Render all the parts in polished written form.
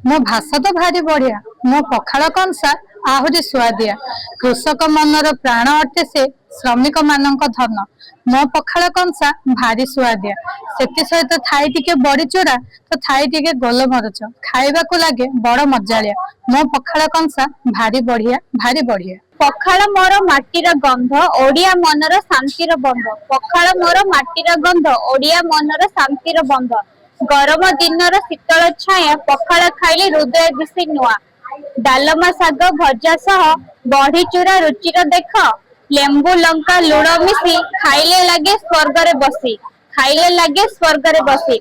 मो भाषा तो भारी बढ़िया मो पखाड़ कंसा आहुरी सुआदिया कृषक मनर प्राण अटे से श्रमिक मानक धन मो पखाड़ कंसा भारी सुआदिया से सहित थाई टिके बड़ी चूड़ा तो थाई टिके गोल मरच खाइबा को लगे बड़ मजालिया मो पखाड़ कंसा भारी बढ़िया। पखाळ मोर माटीर गंध ओडिया मनर शांतिर बंध पखाळ मोर माटीर गंध ओडिया मनर शांतिर बंध गरम दिनर शीतल छाया पखाळ खाइले हृदय दिशे नुआ डालमा शाग भजा सह बढी चूरा रुचिर देख लेंबू लंका लुण मिसी खाइले लगे स्वर्ग रे बसी खाइले लगे स्वर्ग रे बसी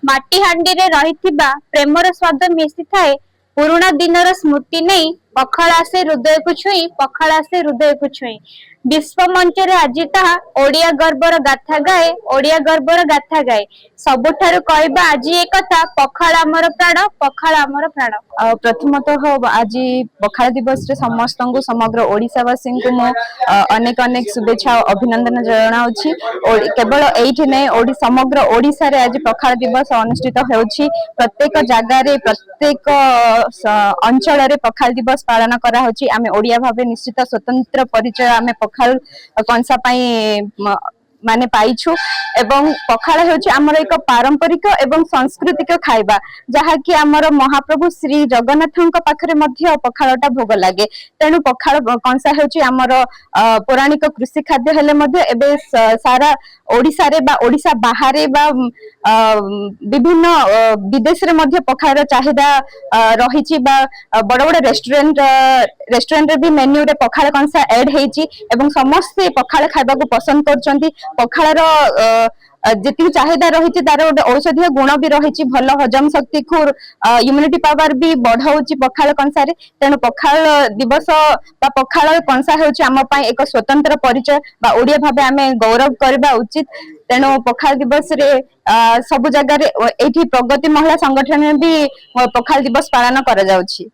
माटी हांडी रे रहिथिबा प्रेमर स्वाद मिसी थाए पुराना दिनर स्मृति नहीं पखाळ आसे हृदय को छुई पखाळ आसे हृदय को छुई विश्व मंच रे आज ताहा ओडिया गर्वर गाथा गाए ओडिया गर्वर गाथा गाए सबुठारु कहबा आज ए कथा पखाळ आमर प्राण पखाळ आमर प्राण। प्रथमतः आज पखाळ दिवस रे समस्त को समग्र ओडिशावासी को मो अनेक अनेक शुभेच्छा अभिनंदन जनाउछि। केवल एठी नै समग्र ओडिशा रे आज पखाळ दिवस अनुष्ठित होउछि। प्रत्येक जगह रे प्रत्येक अंचल रे पखाळ दिवस पालन करा होछि। आमे ओडिया भाबे निश्चित स्वतंत्र परिचय आमे पखाळ कंसा पाई माने पाइछु एवं पखाळ होछि हमर एक पारंपरिक एवं सांस्कृतिक खाइबा जहा कि हमर महाप्रभु श्री जगन्नाथଙ୍କ पाखरे मध्य पखाळटा भोग लागे तेनु पखाळ कंसा होछि हमर पौराणिक कृषि खाद्य हेले मध्य एबे सारा ओडिसा रे बा ओडिसा बाहरे बा विभिन्न विदेश रे मध्य पखाळर चाहिदा रहिछि बा बड़ बड़ रेस्टोरेंट रे भी मेन्यू रे पखाळ कंसा ऐड हेछि एवं समस्त पखाळ खाइबा को पसंद करछंती। पखाळर जेति चाहिदा रहिछि तार औषधीय गुण भी रहिछि भल हजम शक्ति को इम्यूनिटी पावर भी बढ़ाउछि पखाळ कंसा रे तेनु पखाळ दिवस बा पखाळ कंसा होछि हम पई एक स्वतंत्र परिचय बा ओडिया भाबे हमें गौरव करबा उचित। तेनु पखाळ दिवस रे सब जगह रे एठी प्रगति महिला संगठन भी पखाळ दिवस पालन करा जाउछि।